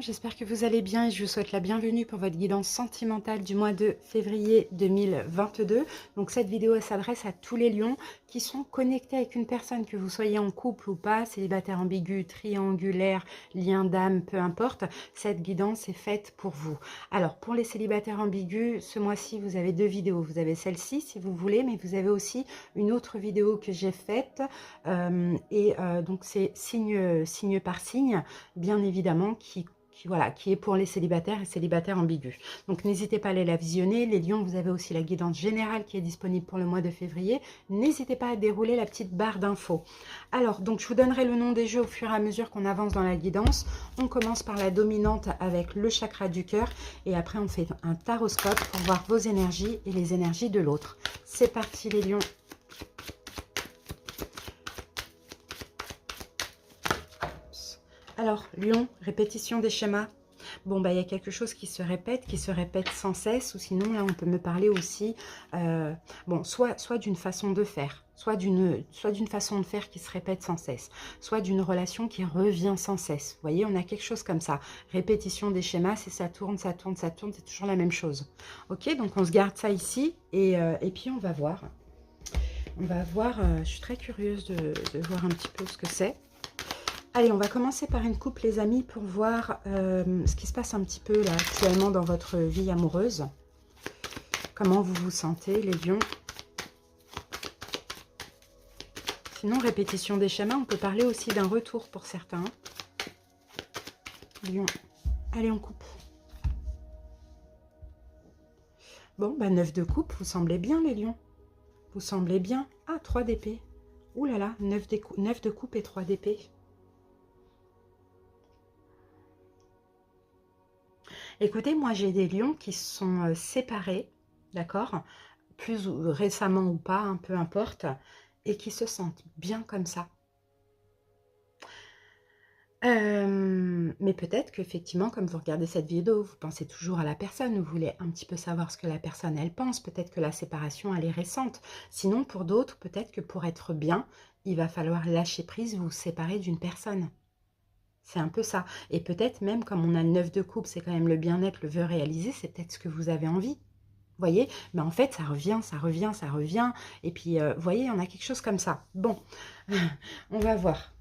j'espère que vous allez bien et je vous souhaite la bienvenue pour votre guidance sentimentale du mois de février 2022. Donc cette vidéo elle s'adresse à tous les lions qui sont connectés avec une personne, que vous soyez en couple ou pas, célibataire ambigu, triangulaire, lien d'âme, peu importe. Cette guidance est faite pour vous. Alors pour les célibataires ambigus, ce mois-ci vous avez deux vidéos. Vous avez celle-ci si vous voulez, mais vous avez aussi une autre vidéo que j'ai faite. Donc c'est signe par signe, bien évidemment, qui est pour les célibataires et célibataires ambigus. Donc n'hésitez pas à aller la visionner. Les lions, vous avez aussi la guidance générale qui est disponible pour le mois de février. N'hésitez pas à dérouler la petite barre d'infos. Alors, donc je vous donnerai le nom des jeux au fur et à mesure qu'on avance dans la guidance. On commence par la dominante avec le chakra du cœur et après on fait un taroscope pour voir vos énergies et les énergies de l'autre. C'est parti les lions. Alors, Lion, répétition des schémas. Bon, bah, il y a quelque chose qui se répète sans cesse, ou sinon, là, on peut me parler aussi, soit d'une façon de faire, soit d'une façon de faire qui se répète sans cesse, soit d'une relation qui revient sans cesse. Vous voyez, on a quelque chose comme ça. Répétition des schémas, c'est ça tourne, c'est toujours la même chose. Ok, donc on se garde ça ici, et puis on va voir. On va voir, je suis très curieuse de voir un petit peu ce que c'est. Allez, on va commencer par une coupe, les amis, pour voir ce qui se passe un petit peu là actuellement dans votre vie amoureuse. Comment vous vous sentez, les lions. Sinon, répétition des schémas, on peut parler aussi d'un retour pour certains. Lion. Allez, on coupe. Bon, bah 9 de coupe, vous semblez bien, les lions. Vous semblez bien. Ah, 3 d'épée. Ouh là là, 9 de coupe et 3 d'épée. Écoutez, moi j'ai des lions qui sont séparés, d'accord, plus récemment ou pas, hein, peu importe, et qui se sentent bien comme ça. Mais peut-être qu'effectivement, comme vous regardez cette vidéo, vous pensez toujours à la personne, vous voulez un petit peu savoir ce que la personne, elle pense, peut-être que la séparation, elle est récente. Sinon, pour d'autres, peut-être que pour être bien, il va falloir lâcher prise, vous séparer d'une personne. C'est un peu ça. Et peut-être même, comme on a le 9 de coupe, c'est quand même le bien-être, le vœu réalisé, c'est peut-être ce que vous avez envie. Vous voyez? Mais en fait, ça revient, ça revient, ça revient. Et puis, vous voyez, on a quelque chose comme ça. Bon, on va voir.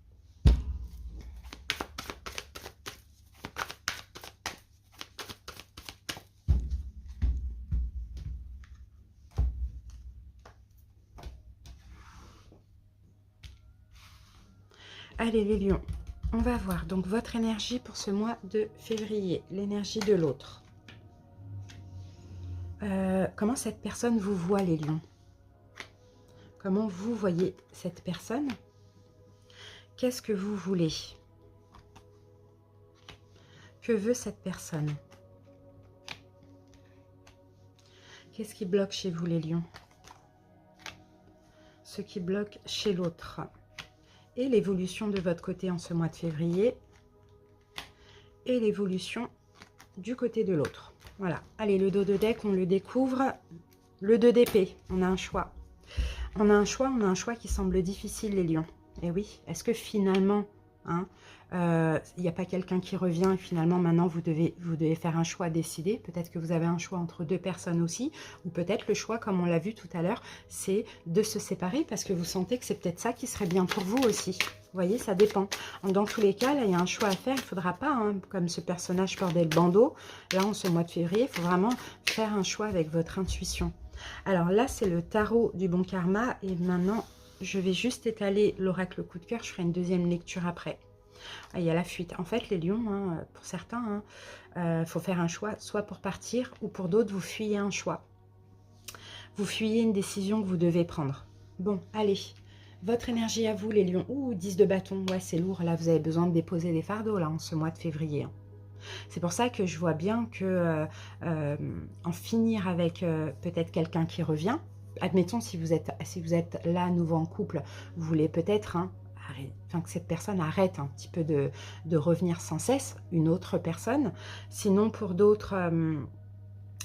Allez, les lions. On va voir donc votre énergie pour ce mois de février, l'énergie de l'autre. Comment cette personne vous voit, les lions? Comment vous voyez cette personne? Qu'est-ce que vous voulez? Que veut cette personne? Qu'est-ce qui bloque chez vous, les lions? Ce qui bloque chez l'autre. Et l'évolution de votre côté en ce mois de février. Et l'évolution du côté de l'autre. Voilà. Allez, le dos de deck, on le découvre. Le 2 d'épée, on a un choix. On a un choix qui semble difficile, les lions. Et oui, est-ce que finalement, il n'y a pas quelqu'un qui revient et finalement maintenant vous devez faire un choix décidé. Peut-être que vous avez un choix entre deux personnes aussi, ou peut-être le choix, comme on l'a vu tout à l'heure, c'est de se séparer parce que vous sentez que c'est peut-être ça qui serait bien pour vous aussi. Vous voyez, ça dépend. Dans tous les cas, là, il y a un choix à faire. Il ne faudra pas, comme ce personnage portait le bandeau, là, en ce mois de février, il faut vraiment faire un choix avec votre intuition. Alors là, c'est le tarot du bon karma. Et maintenant, je vais juste étaler l'oracle coup de cœur. Je ferai une deuxième lecture après. Ah, il y a la fuite. En fait, les lions, pour certains, faut faire un choix, soit pour partir, ou pour d'autres, vous fuyez un choix. Vous fuyez une décision que vous devez prendre. Bon, allez. Votre énergie à vous, les lions. Ouh, 10 de bâton. Ouais, c'est lourd. Là, vous avez besoin de déposer des fardeaux, là, en ce mois de février. C'est pour ça que je vois bien que en finir avec peut-être quelqu'un qui revient. Admettons, si vous êtes là, à nouveau en couple, vous voulez peut-être... que cette personne arrête un petit peu de revenir sans cesse, une autre personne. Sinon, pour d'autres,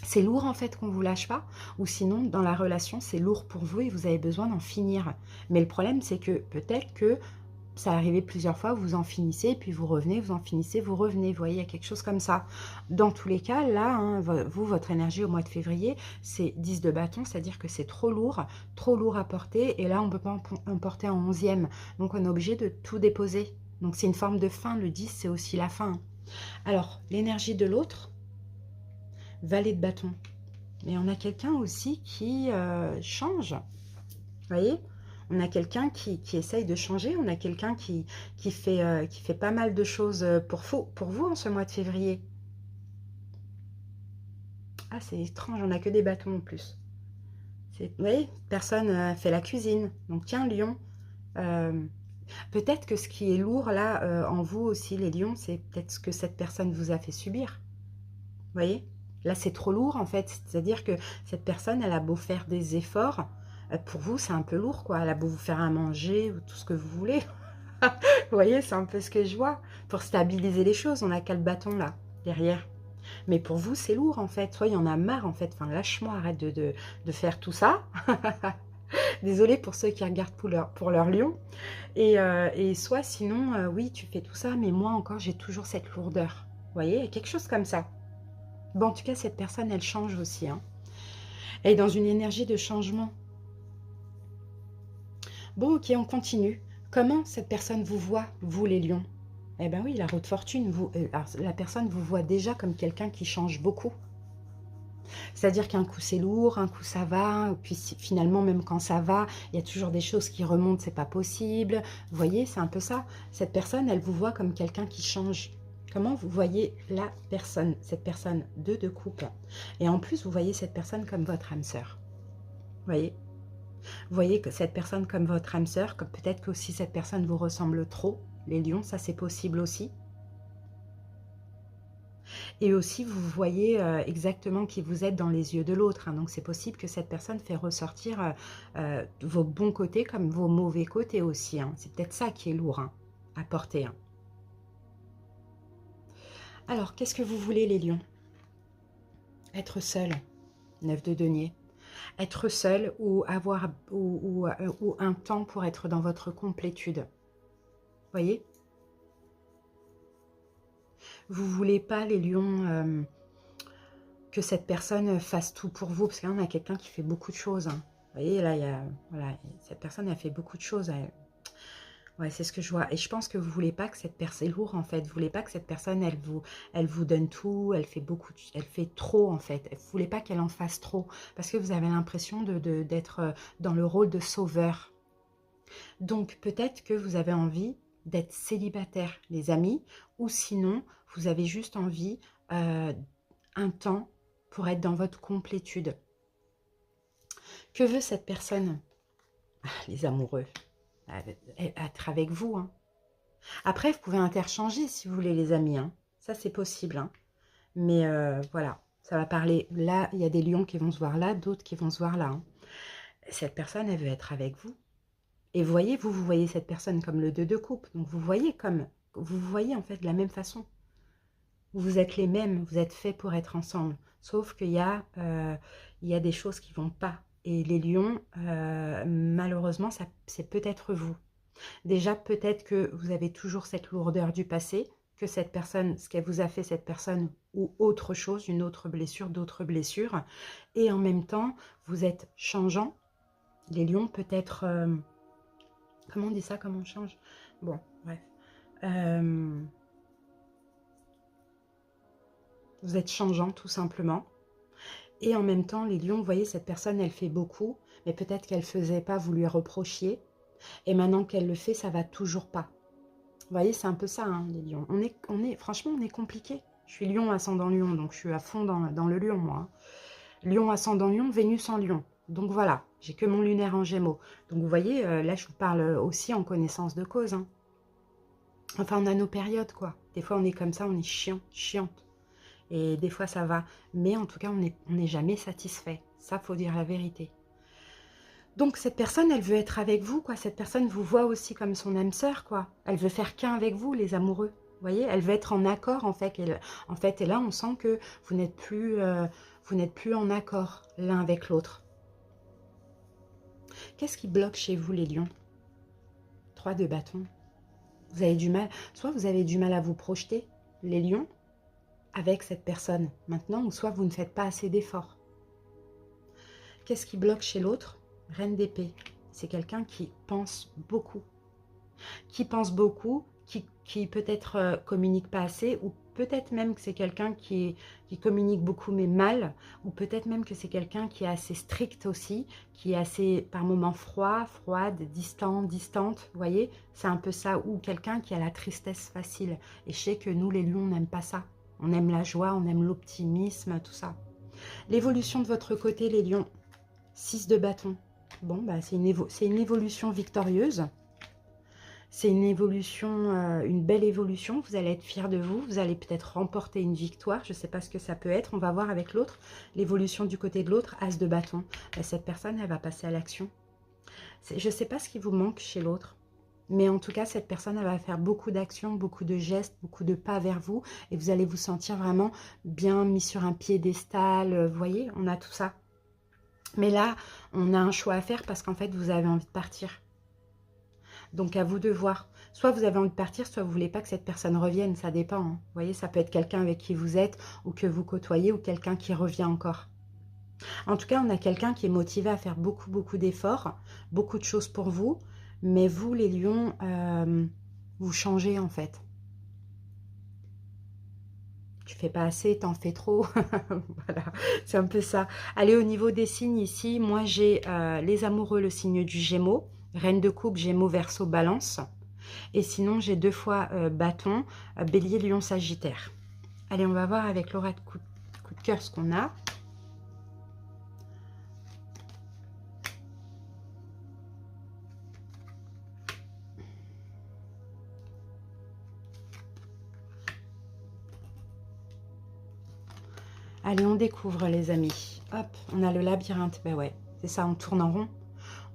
c'est lourd en fait qu'on ne vous lâche pas. Ou sinon, dans la relation, c'est lourd pour vous et vous avez besoin d'en finir. Mais le problème, c'est que peut-être que ça arrivait plusieurs fois, vous en finissez, puis vous revenez, vous en finissez, vous revenez. Vous voyez, il y a quelque chose comme ça. Dans tous les cas, là, hein, vous, votre énergie au mois de février, c'est 10 de bâton, c'est-à-dire que c'est trop lourd à porter. Et là, on ne peut pas en porter en 11e. Donc, on est obligé de tout déposer. Donc, c'est une forme de fin. Le 10, c'est aussi la fin. Alors, l'énergie de l'autre, valet de bâton. Mais on a quelqu'un aussi qui change. Vous voyez, on a quelqu'un qui essaye de changer. On a quelqu'un qui fait pas mal de choses pour vous en ce mois de février. Ah, c'est étrange, on n'a que des bâtons en plus. Vous voyez, personne fait la cuisine. Donc, tiens, lion. Peut-être que ce qui est lourd là en vous aussi, les lions, c'est peut-être ce que cette personne vous a fait subir. Vous voyez, là, c'est trop lourd en fait. C'est-à-dire que cette personne, elle a beau faire des efforts. Pour vous, c'est un peu lourd, quoi. Elle a beau vous faire à manger ou tout ce que vous voulez. Vous voyez, c'est un peu ce que je vois. Pour stabiliser les choses, on a qu'à le bâton là, derrière. Mais pour vous, c'est lourd en fait. Soit il y en a marre en fait. Enfin, lâche-moi, arrête de faire tout ça. Désolée pour ceux qui regardent pour leur lion. Et soit sinon, oui, tu fais tout ça, mais moi encore, j'ai toujours cette lourdeur. Vous voyez, il y a quelque chose comme ça. Bon, en tout cas, cette personne, elle change aussi. Hein. Elle est dans une énergie de changement. Bon, ok, on continue. Comment cette personne vous voit, vous les lions? Eh bien oui, la roue de fortune, la personne vous voit déjà comme quelqu'un qui change beaucoup. C'est-à-dire qu'un coup c'est lourd, un coup ça va, puis finalement même quand ça va, il y a toujours des choses qui remontent, c'est pas possible. Vous voyez, c'est un peu ça. Cette personne, elle vous voit comme quelqu'un qui change. Comment vous voyez la personne, cette personne de coupe? Et en plus, vous voyez cette personne comme votre âme sœur. Vous voyez? Vous voyez que cette personne comme votre âme sœur, comme peut-être que aussi cette personne vous ressemble trop. Les lions, ça c'est possible aussi. Et aussi, vous voyez exactement qui vous êtes dans les yeux de l'autre. Hein. Donc, c'est possible que cette personne fait ressortir vos bons côtés comme vos mauvais côtés aussi. Hein. C'est peut-être ça qui est lourd hein, à porter. Hein. Alors, qu'est-ce que vous voulez, les lions? Être seul. 9 de denier. Être seul ou avoir ou un temps pour être dans votre complétude. Voyez? Vous voulez pas, les lions, que cette personne fasse tout pour vous, parce qu'on a quelqu'un qui fait beaucoup de choses. Hein. Vous voyez, là, il y a, voilà, cette personne a fait beaucoup de choses. Ouais, c'est ce que je vois. Et je pense que vous voulez pas que cette personne, c'est lourd en fait, vous voulez pas que cette personne, elle vous donne tout, elle fait beaucoup, elle fait trop en fait. Vous voulez pas qu'elle en fasse trop, parce que vous avez l'impression d'être dans le rôle de sauveur. Donc peut-être que vous avez envie d'être célibataire, les amis, ou sinon, vous avez juste envie un temps pour être dans votre complétude. Que veut cette personne? Les amoureux, être avec vous. Hein. Après, vous pouvez interchanger si vous voulez, les amis. Hein. Ça, c'est possible. Hein. Mais voilà, ça va parler. Là, il y a des lions qui vont se voir là, d'autres qui vont se voir là. Hein. Cette personne, elle veut être avec vous. Et vous voyez, vous voyez cette personne comme le 2 de coupe. Donc, vous voyez en fait de la même façon. Vous êtes les mêmes, vous êtes faits pour être ensemble. Sauf qu'il y a des choses qui ne vont pas. Et les lions, malheureusement, c'est peut-être vous. Déjà, peut-être que vous avez toujours cette lourdeur du passé, que cette personne, ce qu'elle vous a fait, cette personne, ou autre chose, une autre blessure, d'autres blessures. Et en même temps, vous êtes changeant. Les lions, peut-être... comment on dit ça? Comment on change? Bon, bref. Vous êtes changeant, tout simplement. Et en même temps, les lions, vous voyez, cette personne, elle fait beaucoup, mais peut-être qu'elle ne faisait pas, vous lui reprochiez. Et maintenant qu'elle le fait, ça va toujours pas. Vous voyez, c'est un peu ça, hein, les lions. Franchement, on est compliqué. Je suis lion, ascendant lion, donc je suis à fond dans le lion, moi. Hein. Lion, ascendant lion, Vénus en lion. Donc voilà, j'ai que mon lunaire en gémeaux. Donc vous voyez, là, je vous parle aussi en connaissance de cause. Hein. Enfin, on a nos périodes, quoi. Des fois, on est comme ça, on est chiante. Et des fois, ça va. Mais en tout cas, on n'est jamais satisfait. Ça, faut dire la vérité. Donc, cette personne, elle veut être avec vous, quoi. Cette personne vous voit aussi comme son âme sœur, quoi. Elle veut faire qu'un avec vous, les amoureux. Vous voyez, elle veut être en accord, en fait. Et là, on sent que vous n'êtes plus en accord l'un avec l'autre. Qu'est-ce qui bloque chez vous, les lions? 3 de bâton. Vous avez du mal, soit vous avez du mal à vous projeter, les lions, avec cette personne maintenant, ou soit vous ne faites pas assez d'efforts. Qu'est-ce qui bloque chez l'autre? Reine d'épée. C'est quelqu'un qui pense beaucoup. Qui peut-être communique pas assez, ou peut-être même que c'est quelqu'un qui communique beaucoup mais mal, ou peut-être même que c'est quelqu'un qui est assez strict aussi, qui est assez par moments froide, distante, vous voyez, c'est un peu ça, ou quelqu'un qui a la tristesse facile. Et je sais que nous les lions, on n'aime pas ça, on aime la joie, on aime l'optimisme, tout ça. L'évolution de votre côté les lions, 6 de bâton, bon bah c'est une évolution victorieuse. C'est une évolution, une belle évolution. Vous allez être fiers de vous. Vous allez peut-être remporter une victoire. Je ne sais pas ce que ça peut être. On va voir avec l'autre. L'évolution du côté de l'autre, as de bâton. Cette personne, elle va passer à l'action. Je ne sais pas ce qui vous manque chez l'autre. Mais en tout cas, cette personne, elle va faire beaucoup d'actions, beaucoup de gestes, beaucoup de pas vers vous. Et vous allez vous sentir vraiment bien mis sur un piédestal. Vous voyez, on a tout ça. Mais là, on a un choix à faire parce qu'en fait, vous avez envie de partir. Donc, à vous de voir. Soit vous avez envie de partir, soit vous ne voulez pas que cette personne revienne. Ça dépend. Hein. Vous voyez, ça peut être quelqu'un avec qui vous êtes ou que vous côtoyez ou quelqu'un qui revient encore. En tout cas, on a quelqu'un qui est motivé à faire beaucoup d'efforts, beaucoup de choses pour vous. Mais vous, les lions, vous changez en fait. Tu fais pas assez, t'en fais trop. Voilà, c'est un peu ça. Allez, au niveau des signes ici, moi j'ai les amoureux, le signe du Gémeaux. Reine de coupe, Gémeaux, Verseau, Balance. Et sinon, j'ai 2 fois bâton, bélier, lion, sagittaire. Allez, on va voir avec Laura de coup de cœur ce qu'on a. Allez, on découvre les amis. Hop, on a le labyrinthe. Ben ouais, c'est ça, on tourne en rond.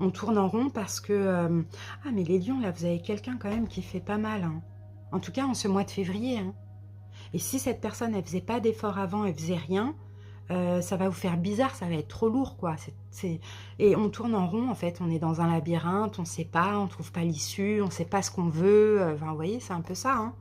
On tourne en rond parce que... ah, mais les lions, là, vous avez quelqu'un quand même qui fait pas mal. Hein. En tout cas, en ce mois de février. Hein. Et si cette personne, elle faisait pas d'effort avant, elle faisait rien, ça va vous faire bizarre, ça va être trop lourd, quoi. Et on tourne en rond, en fait. On est dans un labyrinthe, on ne sait pas, on ne trouve pas l'issue, on ne sait pas ce qu'on veut. Enfin, vous voyez, c'est un peu ça, hein.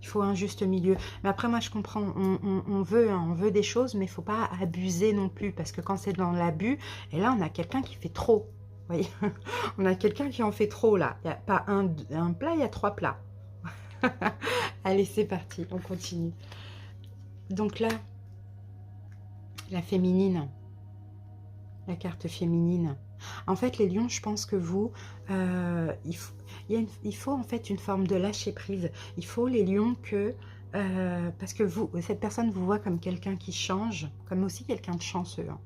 Il faut un juste milieu. Mais après, moi, je comprends. On veut, hein, on veut des choses, mais il ne faut pas abuser non plus. Parce que quand c'est dans l'abus, et là, on a quelqu'un qui fait trop. Vous voyez, on a quelqu'un qui en fait trop, là. Il n'y a pas un plat, il y a 3 plats. Allez, c'est parti, on continue. Donc là, la féminine, la carte féminine. En fait, les lions, je pense que vous, il faut en fait une forme de lâcher prise. Il faut, les lions, que... parce que vous, cette personne vous voit comme quelqu'un qui change, comme aussi quelqu'un de chanceux. Hein.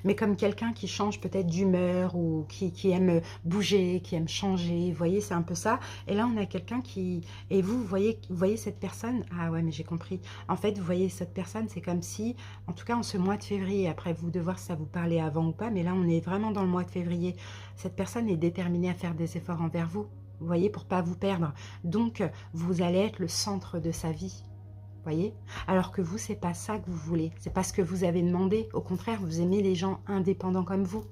Mais comme quelqu'un qui change peut-être d'humeur ou qui aime bouger, qui aime changer. Vous voyez, c'est un peu ça. Et là, on a quelqu'un qui... Et vous voyez cette personne... Ah ouais, mais j'ai compris. En fait, vous voyez cette personne, c'est comme si, en tout cas en ce mois de février, après vous de voir si ça vous parlait avant ou pas, mais là, on est vraiment dans le mois de février. Cette personne est déterminée à faire des efforts envers vous. Vous voyez, pour pas vous perdre. Donc, vous allez être le centre de sa vie. Voyez, alors que vous, c'est pas ça que vous voulez. C'est pas ce que vous avez demandé. Au contraire, vous aimez les gens indépendants comme vous.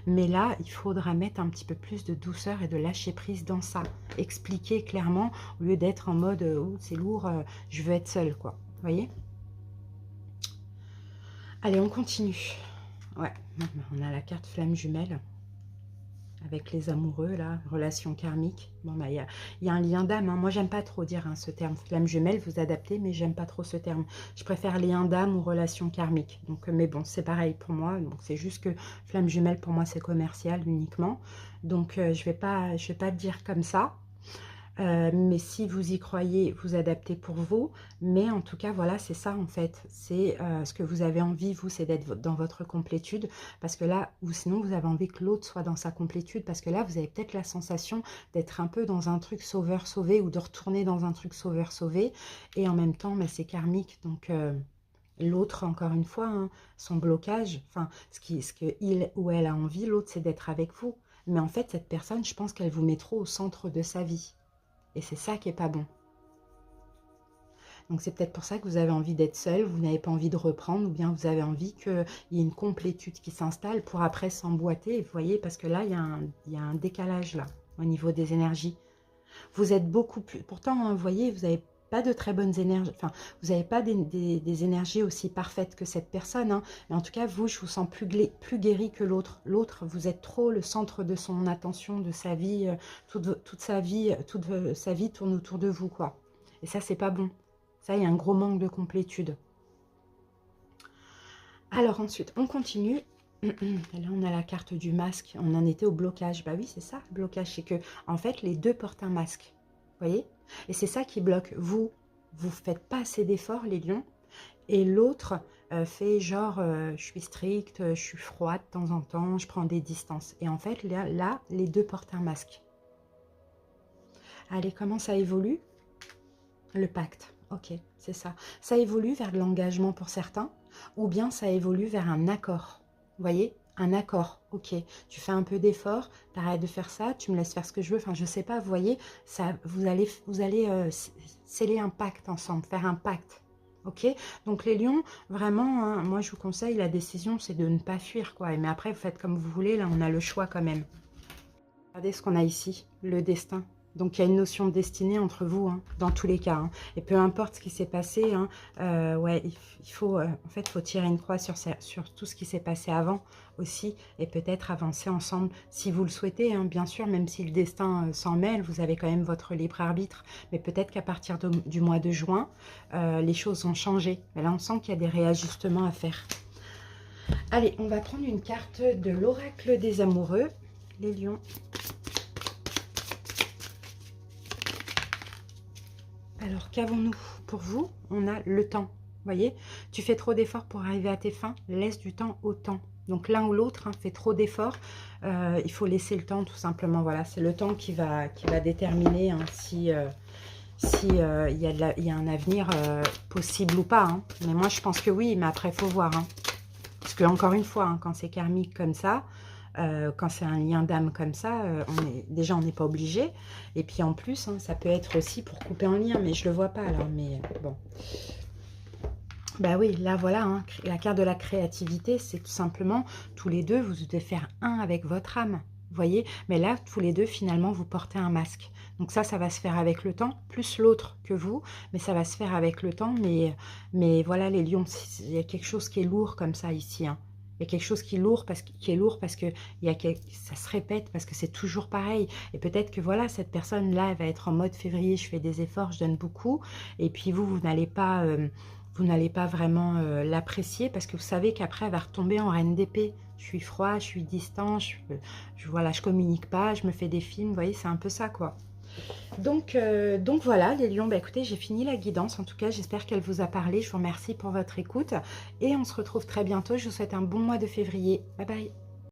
Mais là, il faudra mettre un petit peu plus de douceur et de lâcher prise dans ça. Expliquer clairement, au lieu d'être en mode oh, c'est lourd, je veux être seule, quoi. Voyez. Allez, on continue. Ouais, on a la carte flamme jumelle. Avec les amoureux, là, relation karmique. Bon, bah, il y a un lien d'âme. Hein. Moi, j'aime pas trop dire hein, ce terme. Flamme jumelle, vous adaptez, mais j'aime pas trop ce terme. Je préfère lien d'âme ou relation karmique. Donc, mais bon, c'est pareil pour moi. Donc, c'est juste que flamme jumelle, pour moi, c'est commercial uniquement. Donc, je vais pas dire comme ça. Mais si vous y croyez, vous adaptez pour vous. Mais en tout cas, voilà, c'est ça en fait. C'est ce que vous avez envie, vous, c'est d'être dans votre complétude. Parce que là, ou sinon, vous avez envie que l'autre soit dans sa complétude. Parce que là, vous avez peut-être la sensation d'être un peu dans un truc sauveur-sauvé ou de retourner dans un truc sauveur-sauvé. Et en même temps, c'est karmique. Donc, l'autre, encore une fois, hein, son blocage, enfin, ce que il ou elle a envie, l'autre, c'est d'être avec vous. Mais en fait, cette personne, je pense qu'elle vous met trop au centre de sa vie. Et c'est ça qui n'est pas bon. Donc c'est peut-être pour ça que vous avez envie d'être seul, vous n'avez pas envie de reprendre, ou bien vous avez envie qu'il y ait une complétude qui s'installe pour après s'emboîter, vous voyez, parce que là, il y a un décalage là, au niveau des énergies. Vous êtes beaucoup plus... Pourtant, hein, vous voyez, vous n'avez pas de très bonnes énergies, enfin, vous n'avez pas des énergies aussi parfaites que cette personne, hein. Mais en tout cas, vous, je vous sens plus guéri que l'autre. L'autre, vous êtes trop le centre de son attention, de sa vie, toute sa vie tourne autour de vous, quoi. Et ça, c'est pas bon. Ça, il y a un gros manque de complétude. Alors ensuite, on continue. Là, on a la carte du masque. On en était au blocage. Bah oui, c'est ça, le blocage. C'est que, en fait, les deux portent un masque. Vous voyez? Et c'est ça qui bloque. Vous faites pas assez d'efforts, les lions. Et l'autre fait genre, je suis stricte, je suis froide de temps en temps, je prends des distances. Et en fait, là, les deux portent un masque. Allez, comment ça évolue? Le pacte. Ok, c'est ça. Ça évolue vers de l'engagement pour certains, ou bien ça évolue vers un accord. Vous voyez? Un accord. Ok, tu fais un peu d'effort, t'arrêtes de faire ça, tu me laisses faire ce que je veux. Enfin, je sais pas, vous voyez, ça, vous allez sceller un pacte ensemble, faire un pacte. Ok, donc les lions, vraiment, hein, moi je vous conseille, la décision c'est de ne pas fuir, quoi. Mais après, vous faites comme vous voulez, là on a le choix quand même. Regardez ce qu'on a ici, le destin. Donc il y a une notion de destinée entre vous, hein, dans tous les cas. Hein. Et peu importe ce qui s'est passé, hein, ouais, il faut, en fait, faut tirer une croix sur tout ce qui s'est passé avant aussi, et peut-être avancer ensemble, si vous le souhaitez, hein, bien sûr, même si le destin s'en mêle, vous avez quand même votre libre arbitre. Mais peut-être qu'à partir du mois de juin, les choses ont changé. Mais là, on sent qu'il y a des réajustements à faire. Allez, on va prendre une carte de l'oracle des amoureux, les lions. Alors, qu'avons-nous pour vous? On a le temps. Vous voyez, tu fais trop d'efforts pour arriver à tes fins, laisse du temps au temps. Donc, l'un ou l'autre hein, fait trop d'efforts. Il faut laisser le temps, tout simplement. Voilà, c'est le temps qui va déterminer hein, si y a un avenir possible ou pas. Hein. Mais moi, je pense que oui, mais après, il faut voir. Hein. Parce que, encore une fois, hein, quand c'est karmique comme ça, quand c'est un lien d'âme comme ça, déjà on n'est pas obligé. Et puis en plus, hein, ça peut être aussi pour couper un lien, mais je le vois pas alors. Mais bon. Bah oui, là voilà, hein, la carte de la créativité, c'est tout simplement tous les deux, vous devez faire un avec votre âme. Vous voyez, mais là, tous les deux, finalement, vous portez un masque. Donc ça va se faire avec le temps, plus l'autre que vous, mais ça va se faire avec le temps. Mais voilà, les lions, il y a quelque chose qui est lourd comme ça ici, hein. Il y a quelque chose qui est lourd parce que ça se répète, parce que c'est toujours pareil. Et peut-être que voilà, cette personne-là, elle va être en mode février, je fais des efforts, je donne beaucoup. Et puis vous n'allez pas vraiment l'apprécier parce que vous savez qu'après, elle va retomber en reine d'épée. Je suis froid, je suis distant, voilà, je communique pas, je me fais des films, vous voyez, c'est un peu ça, quoi. Donc voilà, les lions, bah écoutez, j'ai fini la guidance. En tout cas, j'espère qu'elle vous a parlé. Je vous remercie pour votre écoute. Et on se retrouve très bientôt. Je vous souhaite un bon mois de février. Bye bye.